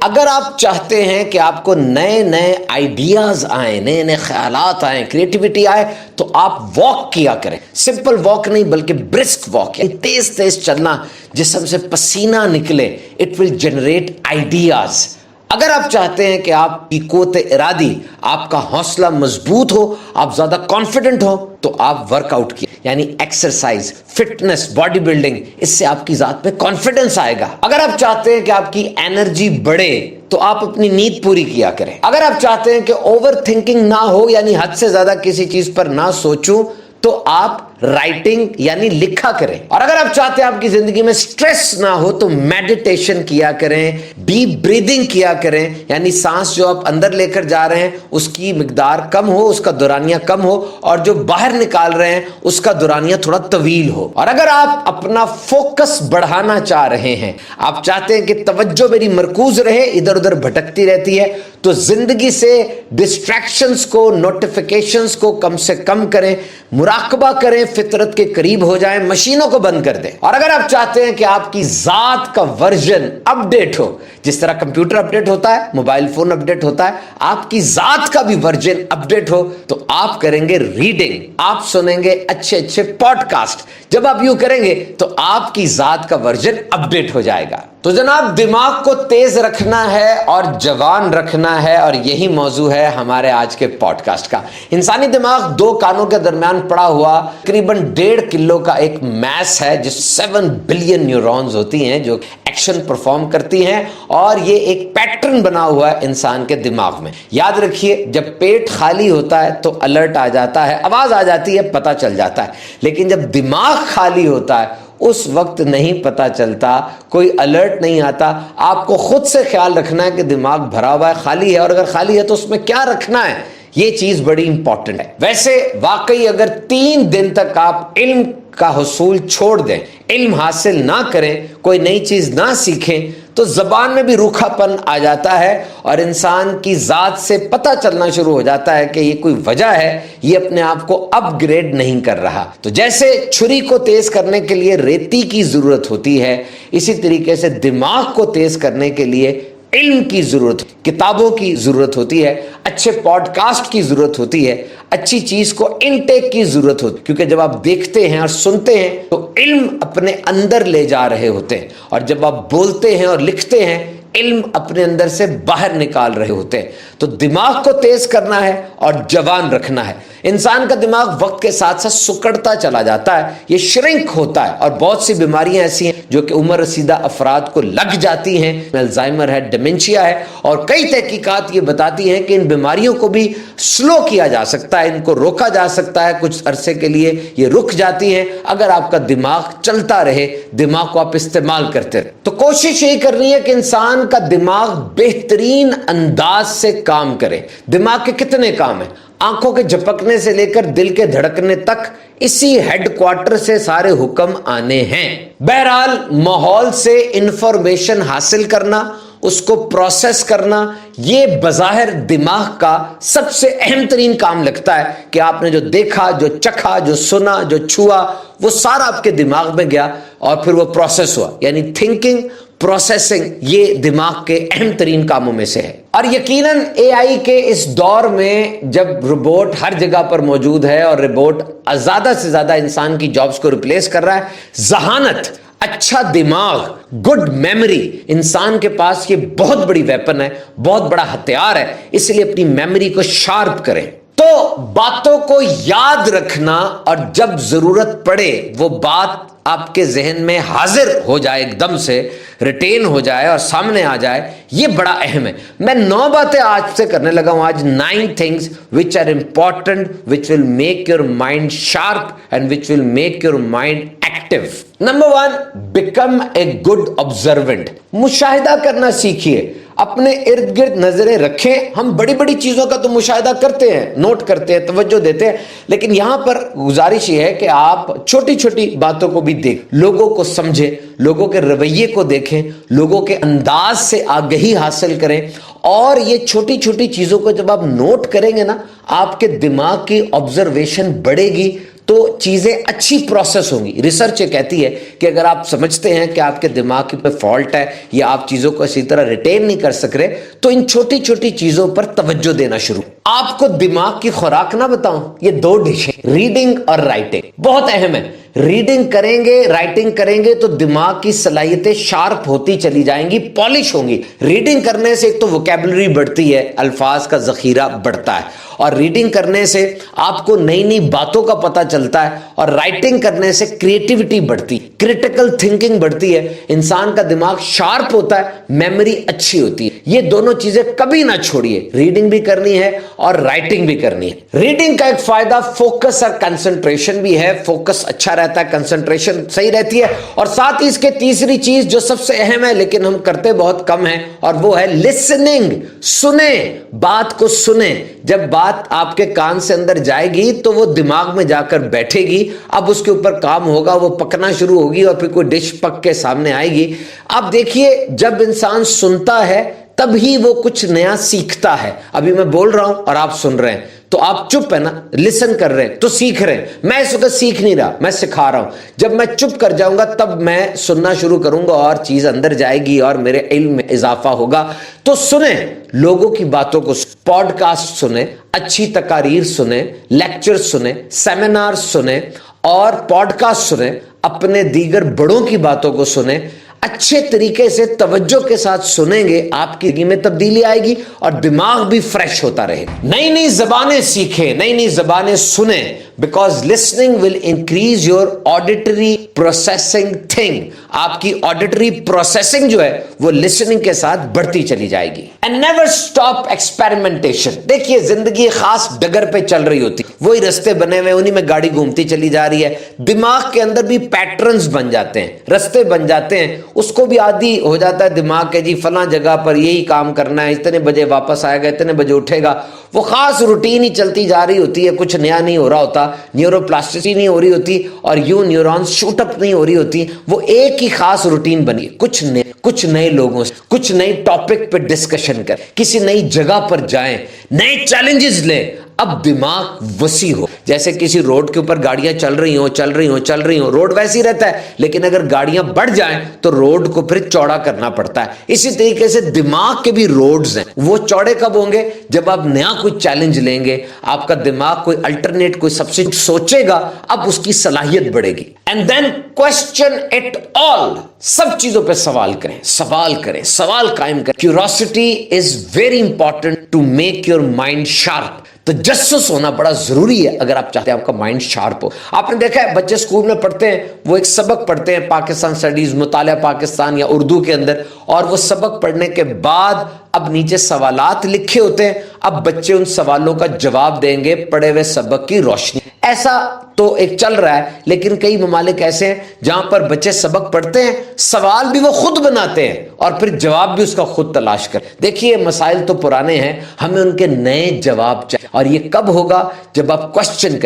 اگر آپ چاہتے ہیں کہ آپ کو نئے نئے آئیڈیاز آئیں، نئے نئے خیالات آئیں، کریٹیوٹی آئے، تو آپ واک کیا کریں. سمپل واک نہیں بلکہ برسک واک، تیز تیز چلنا، جسم سے پسینہ نکلے. It will generate ideas. اگر آپ چاہتے ہیں کہ آپ کی قوت ارادی، آپ کا حوصلہ مضبوط ہو، آپ زیادہ کانفیڈنٹ ہو، تو آپ ورک آؤٹ کیے، یعنی ایکسرسائز، فٹنس، باڈی بلڈنگ. اس سے آپ کی ذات میں کانفیڈنس آئے گا. اگر آپ چاہتے ہیں کہ آپ کی انرجی بڑھے، تو آپ اپنی نیند پوری کیا کریں. اگر آپ چاہتے ہیں کہ اوور تھنکنگ نہ ہو، یعنی حد سے زیادہ کسی چیز پر نہ سوچوں، تو آپ رائٹنگ یعنی لکھا کریں. اور اگر آپ چاہتے ہیں آپ کی زندگی میں سٹریس نہ ہو، تو میڈیٹیشن کیا کریں، ڈیپ بریدنگ کیا کریں، یعنی سانس جو آپ اندر لے کر جا رہے ہیں اس کی مقدار کم ہو، اس کا دورانیہ کم ہو، اور جو باہر نکال رہے ہیں اس کا دورانیہ تھوڑا طویل ہو. اور اگر آپ اپنا فوکس بڑھانا چاہ رہے ہیں، آپ چاہتے ہیں کہ توجہ میری مرکوز رہے، ادھر ادھر بھٹکتی رہتی ہے، تو زندگی سے ڈسٹریکشنز کو، نوٹیفیکیشنز کو کم سے کم کریں، مراقبہ کریں، فطرت کے قریب ہو جائیں، مشینوں کو بند کر دیں. اور اگر آپ چاہتے ہیں کہ آپ کی ذات کا ورژن اپ ڈیٹ ہو، جس طرح کمپیوٹر اپ ڈیٹ ہوتا ہے، موبائل فون اپ ڈیٹ ہوتا ہے، آپ کی ذات کا بھی ورژن اپ ڈیٹ ہو، تو آپ کریں گے ریڈنگ. آپ سنیں گے اچھے اچھے پوڈ کاسٹ. جب آپ یوں کریں گے تو آپ کی ذات کا ورژن اپ ڈیٹ ہو جائے گا. تو جناب، دماغ کو تیز رکھنا ہے اور جوان رکھنا ہے، اور یہی موضوع ہے ہمارے آج کے پوڈ کاسٹ کا. انسانی دماغ دو کانوں کے درمیان پڑا ہوا تقریباً 1.5 کلو کا ایک میس ہے، جس 7 بلین نیورونز ہوتی ہیں جو ایکشن پرفارم کرتی ہیں، اور یہ ایک پیٹرن بنا ہوا ہے انسان کے دماغ میں. یاد رکھیے، جب پیٹ خالی ہوتا ہے تو الرٹ آ جاتا ہے، آواز آ جاتی ہے، پتہ چل جاتا ہے. لیکن جب دماغ خالی ہوتا ہے اس وقت نہیں پتہ چلتا، کوئی الرٹ نہیں آتا. آپ کو خود سے خیال رکھنا ہے کہ دماغ بھرا ہوا ہے، خالی ہے، اور اگر خالی ہے تو اس میں کیا رکھنا ہے. یہ چیز بڑی امپورٹنٹ ہے. ویسے واقعی اگر 3 دن تک آپ علم کا حصول چھوڑ دیں، علم حاصل نہ کریں، کوئی نئی چیز نہ سیکھیں، تو زبان میں بھی روکھا پن آ جاتا ہے، اور انسان کی ذات سے پتہ چلنا شروع ہو جاتا ہے کہ یہ کوئی وجہ ہے، یہ اپنے آپ کو اپ گریڈ نہیں کر رہا. تو جیسے چھری کو تیز کرنے کے لیے ریتی کی ضرورت ہوتی ہے، اسی طریقے سے دماغ کو تیز کرنے کے لیے علم کی ضرورت، کتابوں کی ضرورت ہوتی ہے، اچھے پوڈ کاسٹ کی ضرورت ہوتی ہے، اچھی چیز کو انٹیک کی ضرورت ہوتی ہے. کیونکہ جب آپ دیکھتے ہیں اور سنتے ہیں تو علم اپنے اندر لے جا رہے ہوتے ہیں، اور جب آپ بولتے ہیں اور لکھتے ہیں، علم اپنے اندر سے باہر نکال رہے ہوتے ہیں. تو دماغ کو تیز کرنا ہے اور جوان رکھنا ہے. انسان کا دماغ وقت کے ساتھ ساتھ سکڑتا چلا جاتا ہے، یہ شرنک ہوتا ہے، اور بہت سی بیماریاں ایسی ہیں جو کہ عمر رسیدہ افراد کو لگ جاتی ہیں. الزائمر ہے، ڈیمنشیا ہے، اور کئی تحقیقات یہ بتاتی ہیں کہ ان بیماریوں کو بھی سلو کیا جا سکتا ہے، ان کو روکا جا سکتا ہے. کچھ عرصے کے لیے یہ رک جاتی ہیں اگر آپ کا دماغ چلتا رہے، دماغ کو آپ استعمال کرتے رہے. تو کوشش یہی کرنی ہے کہ انسان کا دماغ بہترین انداز سے کام کرے. دماغ کے کتنے کام ہیں؟ آنکھوں کے جھپکنے سے لے کر دل کے دھڑکنے تک اسی ہیڈ کوارٹر سے سارے حکم آنے ہیں. بہرحال، ماحول سے انفارمیشن حاصل کرنا، اس کو پروسیس کرنا، یہ بظاہر دماغ کا سب سے اہم ترین کام لگتا ہے کہ آپ نے جو دیکھا، جو چکھا، جو سنا، جو چھوا، وہ سارا آپ کے دماغ میں گیا اور پھر وہ پروسیس ہوا. یعنی تھنکنگ، پروسیسنگ، یہ دماغ کے اہم ترین کاموں میں سے ہے. اور یقیناً اے آئی کے اس دور میں جب روبوٹ ہر جگہ پر موجود ہے اور روبوٹ زیادہ سے زیادہ انسان کی جابز کو ریپلیس کر رہا ہے، ذہانت، اچھا دماغ، گڈ میموری، انسان کے پاس یہ بہت بڑی ویپن ہے، بہت بڑا ہتھیار ہے. اس لیے اپنی میموری کو شارپ کریں. تو باتوں کو یاد رکھنا، اور جب ضرورت پڑے وہ بات آپ کے ذہن میں حاضر ہو جائے، ایک دم سے ریٹین ہو جائے اور سامنے آ جائے، یہ بڑا اہم ہے. میں 9 باتیں آج سے کرنے لگا ہوں. آج 9 things which are important, which will make your mind sharp and which will make your mind active. Number 1, become a good observant. مشاہدہ کرنا سیکھیے، اپنے ارد گرد نظریں رکھیں. ہم بڑی بڑی چیزوں کا تو مشاہدہ کرتے ہیں، نوٹ کرتے ہیں، توجہ دیتے ہیں، لیکن یہاں پر گزارش یہ ہے کہ آپ چھوٹی چھوٹی باتوں کو بھی دیکھیں، لوگوں کو سمجھیں، لوگوں کے رویے کو دیکھیں، لوگوں کے انداز سے آگہی حاصل کریں. اور یہ چھوٹی چھوٹی چیزوں کو جب آپ نوٹ کریں گے نا، آپ کے دماغ کی آبزرویشن بڑھے گی، تو چیزیں اچھی پروسیس ہوں گی. ریسرچ یہ کہتی ہے کہ اگر آپ سمجھتے ہیں کہ آپ کے دماغ پہ فالٹ ہے یا آپ چیزوں کو اسی طرح ریٹین نہیں کر سک رہے تو ان چھوٹی چھوٹی چیزوں پر توجہ دینا شروع. آپ کو دماغ کی خوراک نہ بتاؤں, یہ 2 ڈشیں, ریڈنگ اور رائٹنگ, بہت اہم ہے. ریڈنگ کریں گے, رائٹنگ کریں گے تو دماغ کی صلاحیتیں شارپ ہوتی چلی جائیں گی, پالش ہوں گی. ریڈنگ کرنے سے ایک تو ووکیبلری بڑھتی ہے, الفاظ کا ذخیرہ بڑھتا ہے, اور ریڈنگ کرنے سے آپ کو نئی نئی باتوں کا پتہ چلتا ہے, اور رائٹنگ کرنے سے کریٹیوٹی بڑھتی, کریٹیکل تھنکنگ بڑھتی ہے, انسان کا دماغ شارپ ہوتا ہے, میموری اچھی ہوتی ہے. یہ دونوں چیزیں کبھی نہ چھوڑیے, ریڈنگ بھی کرنی ہے اور رائٹنگ بھی کرنی ہے. ریڈنگ کا ایک فائدہ فوکس اور کنسنٹریشن بھی ہے, فوکس اچھا رہتا ہے, کنسنٹریشن صحیح رہتی ہے, اور ساتھ ہی اس کے تیسری چیز جو سب سے اہم ہے لیکن ہم کرتے بہت کم ہیں, اور وہ ہے لسننگ. سنیں, بات کو سنیں. جب بات آپ کے کان سے اندر جائے گی تو وہ دماغ میں جا کر بیٹھے گی, اب اس کے اوپر کام ہوگا, وہ پکنا شروع ہوگی اور پھر کوئی ڈش پک کے سامنے آئے گی. اب دیکھیے, جب انسان سنتا ہے تب ہی وہ کچھ نیا سیکھتا ہے. ابھی میں بول رہا ہوں اور آپ سن رہے ہیں تو آپ چپ ہے نا, لسن کر رہے ہیں تو سیکھ رہے ہیں. میں اس وقت سیکھ نہیں رہا, میں سکھا رہا ہوں. جب میں چپ کر جاؤں گا تب میں سننا شروع کروں گا اور چیز اندر جائے گی اور میرے علم میں اضافہ ہوگا. تو سنیں, لوگوں کی باتوں کو, پوڈ کاسٹ سنیں, اچھی تقاریر سنیں, لیکچر سنیں, سیمینار سنیں اور پوڈ کاسٹ سنیں, اپنے دیگر بڑوں کی باتوں کو سنیں. اچھے طریقے سے توجہ کے ساتھ سنیں گے, آپ کی زندگی میں تبدیلی آئے گی اور دماغ بھی فریش ہوتا رہے. نئی نئی زبانیں سیکھیں, نئی نئی زبانیں سنیں, because listening will increase your auditory processing thing. آپ کی آڈیٹری پروسیسنگ جو ہے وہ لسننگ کے ساتھ بڑھتی چلی جائے گی. And never stop experimentation. دیکھیے, زندگی خاص ڈگر پہ چل رہی ہوتی, وہی رستے بنے ہوئے, انہی میں گاڑی گھومتی چلی جا رہی ہے. دماغ کے اندر بھی پیٹرنز بن جاتے ہیں, رستے بن جاتے ہیں, اس کو بھی عادی ہو جاتا ہے دماغ کے, جی فلاں جگہ پر یہی کام کرنا ہے, اتنے بجے واپس آئے گا, اتنے بجے اٹھے گا. وہ خاص روٹین ہی چلتی جا رہی ہوتی ہے, کچھ نیا نہیں ہو رہا ہوتا, نیورو پلاسٹیسٹی نہیں ہو رہی ہوتی, اور یوں نیورونز شوٹ اپ نہیں ہو رہی ہوتی. وہ ایک ہی خاص روٹین بنی, کچھ نئے لوگوں سے, کچھ نئے ٹاپک پہ ڈسکشن کر, کسی نئی جگہ پر جائیں, نئے چیلنجز لیں. اب دماغ وسیع ہو. جیسے کسی روڈ کے اوپر گاڑیاں چل رہی ہوں, روڈ ویسی رہتا ہے, لیکن اگر گاڑیاں بڑھ جائیں تو روڈ کو پھر چوڑا کرنا پڑتا ہے. اسی طریقے سے دماغ کے بھی روڈز ہیں, وہ چوڑے کب ہوں گے؟ جب آپ نیا کوئی چیلنج لیں گے, آپ کا دماغ کوئی الٹرنیٹ, کوئی سبسٹیٹیوٹ سوچے گا, اب اس کی صلاحیت بڑھے گی. And then question it all. سب چیزوں پہ سوال کریں, سوال قائم کریں. Curiosity is very important to make your mind sharp. تجسس ہونا بڑا ضروری ہے اگر آپ چاہتے ہیں آپ کا مائنڈ شارپ ہو. آپ نے دیکھا ہے بچے اسکول میں پڑھتے ہیں, وہ ایک سبق پڑھتے ہیں, پاکستان اسٹڈیز, مطالعہ پاکستان یا اردو کے اندر, اور وہ سبق پڑھنے کے بعد اب نیچے سوالات لکھے ہوتے ہیں. اب بچے ان سوالوں کا جواب دیں گے پڑھے ہوئے سبق کی روشنی. ایسا تو ایک چل رہا ہے, لیکن کئی ممالک ایسے ہیں جہاں پر بچے سبق پڑھتے ہیں, سوال بھی وہ خود بناتے ہیں اور پھر جواب بھی اس کا خود تلاش کر. دیکھیے, مسائل تو پرانے ہیں, ہمیں ان کے نئے جواب چاہیے, اور یہ کب ہوگا؟ جب آپ کوسچن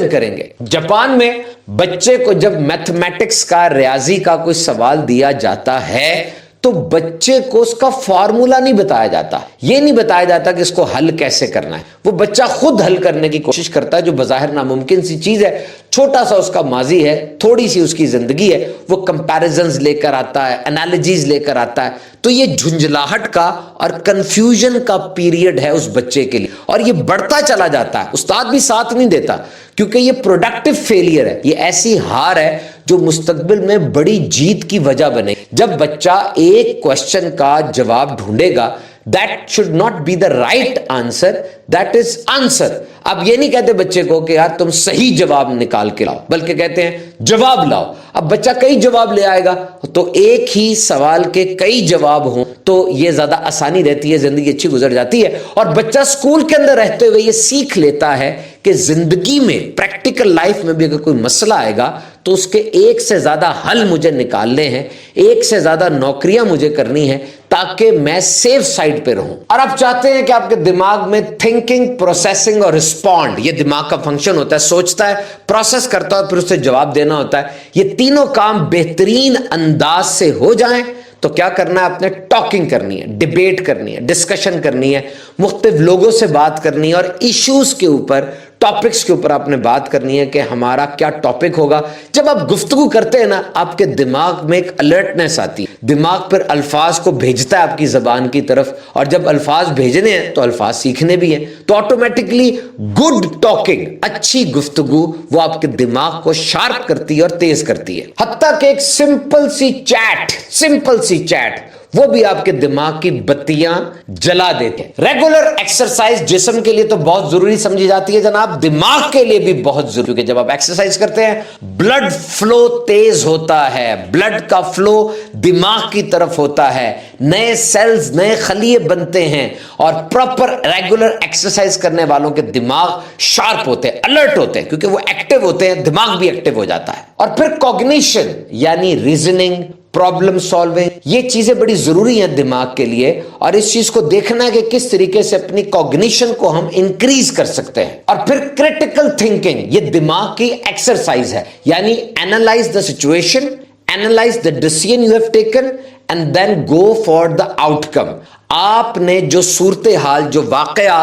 کریں گے. جاپان میں بچے کو جب میتھمیٹکس کا, ریاضی کا کوئی سوال دیا جاتا ہے تو بچے کو اس کا فارمولا نہیں بتایا جاتا, یہ نہیں بتایا جاتا کہ اس کو حل کیسے کرنا ہے. وہ بچہ خود حل کرنے کی کوشش کرتا ہے, جو بظاہر ناممکن سی چیز ہے. چھوٹا سا اس کا ماضی ہے, تھوڑی سی اس کی زندگی ہے, وہ کمپیریزنز لے کر آتا ہے, انالوجیز لے کر آتا ہے. تو یہ جھنجھلاہٹ کا اور کنفیوژن کا پیریڈ ہے اس بچے کے لیے, اور یہ بڑھتا چلا جاتا ہے. استاد بھی ساتھ نہیں دیتا, کیونکہ یہ پروڈکٹیو فیلئر ہے, یہ ایسی ہار ہے جو مستقبل میں بڑی جیت کی وجہ بنے. جب بچہ ایک کوسچن کا جواب ڈھونڈے گا, that should not be the right answer, that is answer. اب یہ نہیں کہتے بچے کو کہ یار تم صحیح جواب نکال کے لاؤ, بلکہ کہتے ہیں جواب لاؤ. اب بچہ کئی جواب لے آئے گا, تو ایک ہی سوال کے کئی جواب ہوں تو یہ زیادہ آسانی رہتی ہے, زندگی اچھی گزر جاتی ہے. اور بچہ اسکول کے اندر رہتے ہوئے یہ سیکھ لیتا ہے کہ زندگی میں, پریکٹیکل لائف میں بھی اگر کوئی مسئلہ آئے گا تو اس کے ایک سے زیادہ حل مجھے نکالنے ہیں, ایک سے زیادہ نوکریاں مجھے کرنی ہیں, تاکہ میں سیف سائڈ پہ رہوں. اور آپ چاہتے ہیں کہ آپ کے دماغ میں تھنکنگ, پروسیسنگ اور رسپونڈ, یہ دماغ کا فنکشن ہوتا ہے, سوچتا ہے, پروسیس کرتا ہے, پھر اسے جواب دینا ہوتا ہے. یہ تینوں کام بہترین انداز سے ہو جائیں تو کیا کرنا ہے؟ اپنے ٹاکنگ کرنی ہے, ڈیبیٹ کرنی ہے, ڈسکشن کرنی ہے, مختلف لوگوں سے بات کرنی ہے, اور ایشوز کے اوپر ٹاپکس کے اوپر آپ نے بات کرنی ہے کہ ہمارا کیا ٹاپک ہوگا. جب آپ گفتگو کرتے ہیں نا, آپ کے دماغ میں ایک الرٹنس آتی ہے, دماغ پر الفاظ کو بھیجتا ہے آپ کی زبان کی طرف, اور جب الفاظ بھیجنے ہیں تو الفاظ سیکھنے بھی ہیں, تو آٹومیٹکلی گڈ ٹاکنگ, اچھی گفتگو, وہ آپ کے دماغ کو شارپ کرتی ہے اور تیز کرتی ہے. حتیٰ کہ ایک سمپل سی چیٹ وہ بھی آپ کے دماغ کی بتیاں جلا دیتے ہیں. ریگولر ایکسرسائز جسم کے لیے تو بہت ضروری سمجھی جاتی ہے جناب, دماغ کے لیے بھی بہت ضروری, کیونکہ جب آپ ایکسرسائز کرتے ہیں بلڈ فلو تیز ہوتا ہے, بلڈ کا فلو دماغ کی طرف ہوتا ہے, نئے سیلز, نئے خلیے بنتے ہیں, اور پراپر ریگولر ایکسرسائز کرنے والوں کے دماغ شارپ ہوتے ہیں, الرٹ ہوتے ہیں, کیونکہ وہ ایکٹیو ہوتے ہیں, دماغ بھی ایکٹیو ہو جاتا ہے. اور پھر کوگنیشن یعنی ریزننگ, پرابلم سالونگ, یہ چیزیں بڑی ضروری ہیں دماغ کے لیے, اور اس چیز کو دیکھنا ہے کہ کس طریقے سے اپنی کوگنیشن کو ہم انکریز کر سکتے ہیں. اور پھر کریٹیکل تھنکنگ, یہ دماغ کی ایکسرسائز ہے, یعنی analyse the situation, analyse the decision you have taken and then go for the outcome. آپ نے جو صورتحال, جو واقعہ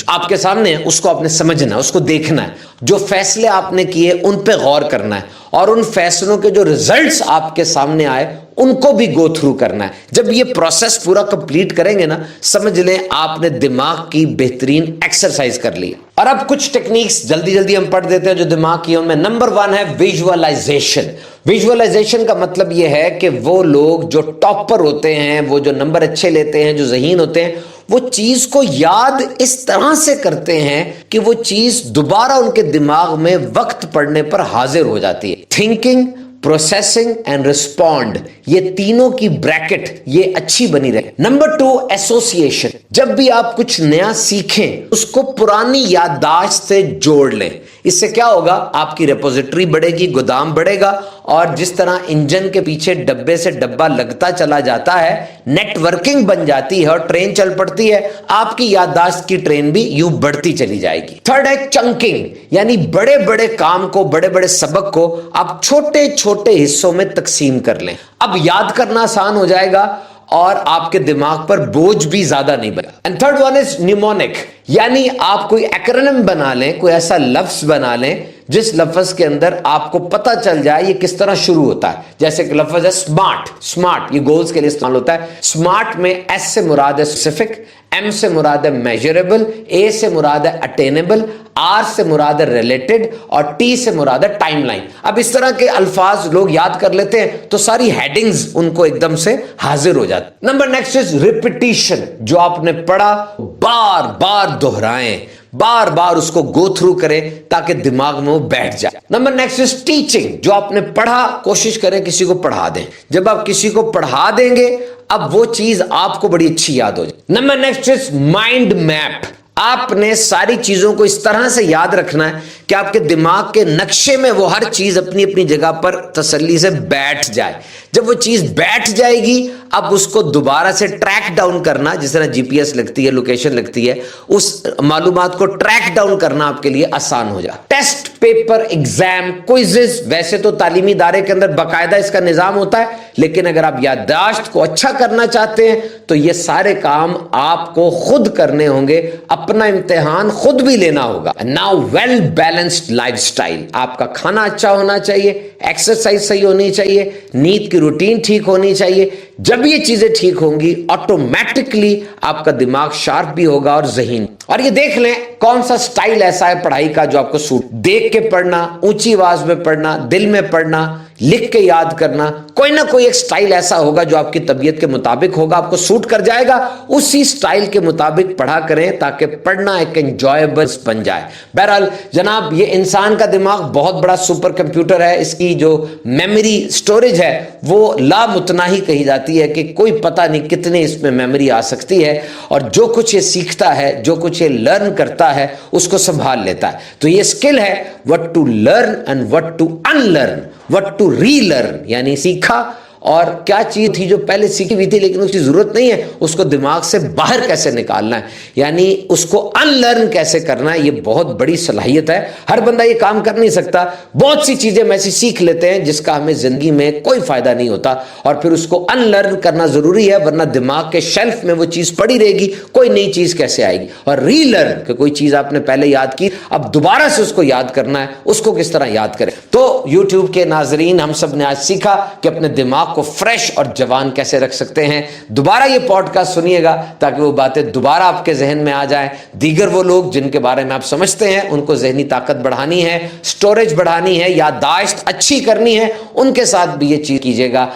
آپ کے سامنے ہے, اس کو آپ نے سمجھنا ہے, اس کو دیکھنا ہے, جو فیصلے آپ نے کیے ان پہ غور کرنا ہے, اور ان فیصلوں کے جو ریزلٹس آپ کے سامنے آئے ان کو بھی گو تھرو کرنا ہے. جب یہ پروسیس پورا کمپلیٹ کریں گے نا, سمجھ لیں آپ نے دماغ کی بہترین ایکسرسائز کر لی. اور اب کچھ ٹیکنیکس جلدی ہم پڑھ دیتے ہیں جو دماغ کی, ان میں نمبر 1 ہے ویژوالائزیشن. ویژوالائزیشن کا مطلب یہ ہے کہ وہ لوگ جو ٹاپر ہوتے ہیں, وہ جو نمبر اچھے لیتے ہیں, جو ذہین ہوتے ہیں, وہ چیز کو یاد اس طرح سے کرتے ہیں کہ وہ چیز دوبارہ ان کے دماغ میں وقت پڑنے پر حاضر ہو جاتی ہے. تھنکنگ, پروسیسنگ اینڈ رسپونڈ, یہ تینوں کی بریکٹ یہ اچھی بنی رہے. نمبر 2 ایسوسیشن, جب بھی آپ کچھ نیا سیکھیں اس کو پرانی یادداشت سے جوڑ لیں. اس سے کیا ہوگا, آپ کی ریپوزیٹری بڑھے گی, گودام بڑھے گا, اور جس طرح انجن کے پیچھے ڈبے سے ڈبہ لگتا چلا جاتا ہے, نیٹ ورکنگ بن جاتی ہے اور ٹرین چل پڑتی ہے, آپ کی یادداشت کی ٹرین بھی یوں بڑھتی چلی جائے گی. 3rd ہے چنکنگ, یعنی بڑے بڑے کام کو, بڑے بڑے سبق کو آپ چھوٹے چھوٹے حصوں میں تقسیم کر لیں. اب یاد کرنا آسان ہو جائے گا اور آپ کے دماغ پر بوجھ بھی زیادہ نہیں بنے. And 3rd one is mnemonic, یعنی آپ کوئی ایکرونیم بنا لیں, کوئی ایسا لفظ بنا لیں جس لفظ کے اندر آپ کو پتہ چل جائے یہ کس طرح شروع ہوتا ہے. جیسے کہ لفظ ہے سمارٹ, یہ گولز کے لیے استعمال ہوتا ہے. سمارٹ میں ایس سے مراد ہے اسپیسیفک, ایم سے مراد ہے میجریبل, اے سے مراد ہے اٹینیبل, آر سے مراد ہے ریلیٹڈ, اور ٹی سے مراد ہے ٹائم لائن. اب اس طرح کے الفاظ لوگ یاد کر لیتے ہیں تو ساری ہیڈنگز ان کو ایک دم سے حاضر ہو جاتی. نمبر نیکسٹ از ریپیٹیشن, جو آپ نے پڑھا بار بار دہرائیں, بار بار اس کو گو تھرو کریں تاکہ دماغ میں وہ بیٹھ جائے. نمبر نیکسٹ از ٹیچنگ, جو آپ نے پڑھا کوشش کریں کسی کو پڑھا دیں. جب آپ کسی کو پڑھا دیں گے اب وہ چیز آپ کو بڑی اچھی یاد ہو جائے. Number next is mind map, آپ نے ساری چیزوں کو اس طرح سے یاد رکھنا ہے کہ آپ کے دماغ کے نقشے میں وہ ہر چیز اپنی اپنی جگہ پر تسلی سے بیٹھ جائے. جب وہ چیز بیٹھ جائے گی اب اس کو دوبارہ سے ٹریک ڈاؤن کرنا, جس طرح جی پی ایس لگتی ہے, لوکیشن لگتی ہے, اس معلومات کو ٹریک ڈاؤن کرنا آپ کے لیے آسان ہو جائے. ٹیسٹ, پیپر, ایگزام, کوئزز, ویسے تو تعلیمی ادارے کے اندر باقاعدہ اس کا نظام ہوتا ہے, لیکن اگر آپ یادداشت کو اچھا کرنا چاہتے ہیں تو یہ سارے کام آپ کو خود کرنے ہوں گے, اپنا امتحان خود بھی لینا ہوگا. Now well balanced lifestyle, آپ کا کھانا اچھا ہونا چاہیے, ایکسرسائز صحیح ہونی چاہیے, نیند کی روٹین ٹھیک ہونی چاہیے. جب یہ چیزیں ٹھیک ہوں گی آٹومیٹکلی آپ کا دماغ شارپ بھی ہوگا اور ذہین. اور یہ دیکھ لیں کون سا سٹائل ایسا ہے پڑھائی کا جو آپ کو سوٹ, دیکھ کے پڑھنا, اونچی آواز میں پڑھنا, دل میں پڑھنا, لکھ کے یاد کرنا, کوئی نہ کوئی ایک سٹائل ایسا ہوگا جو آپ کی طبیعت کے مطابق ہوگا, آپ کو سوٹ کر جائے گا. اسی سٹائل کے مطابق پڑھا کریں تاکہ پڑھنا ایک انجوائبل بن جائے. بہرحال جناب یہ انسان کا دماغ بہت بڑا سپر کمپیوٹر ہے, اس کی جو میموری سٹوریج ہے وہ لامتناہی کہی جاتی ہے کہ کوئی پتہ نہیں کتنے اس میں میموری آ سکتی ہے, اور جو کچھ یہ سیکھتا ہے, جو کچھ یہ لرن کرتا ہے اس کو سنبھال لیتا ہے. تو یہ اسکل ہے what to learn and what to unlearn, what to relearn, یعنی سیکھا اور کیا چیز تھی جو پہلے سیکھی ہوئی تھی لیکن اس کی ضرورت نہیں ہے، اس کو دماغ سے باہر کیسے نکالنا ہے، یعنی اس کو ان لرن کیسے کرنا ہے، یہ بہت بڑی صلاحیت ہے۔ ہر بندہ یہ کام کر نہیں سکتا، بہت سی چیزیں ہم ایسی سیکھ لیتے ہیں جس کا ہمیں زندگی میں کوئی فائدہ نہیں ہوتا، اور پھر اس کو ان لرن کرنا ضروری ہے، ورنہ دماغ کے شیلف میں وہ چیز پڑی رہے گی، کوئی نئی چیز کیسے آئے گی۔ اور ری لرن کہ کوئی چیز آپ نے پہلے یاد کی، اب دوبارہ سے اس کو یاد کرنا ہے، اس کو کس طرح یاد کریں۔ تو یوٹیوب کے ناظرین، ہم سب نے آج سیکھا کہ اپنے دماغ کو فریش اور جوان کیسے رکھ سکتے ہیں۔ دوبارہ یہ پوڈ کاسٹ سنیے گا تاکہ وہ باتیں دوبارہ آپ کے ذہن میں آ جائیں۔ دیگر وہ لوگ جن کے بارے میں آپ سمجھتے ہیں ان کو ذہنی طاقت بڑھانی ہے، سٹوریج بڑھانی ہے، یادداشت اچھی کرنی ہے، ان کے ساتھ بھی یہ چیز کیجیے گا۔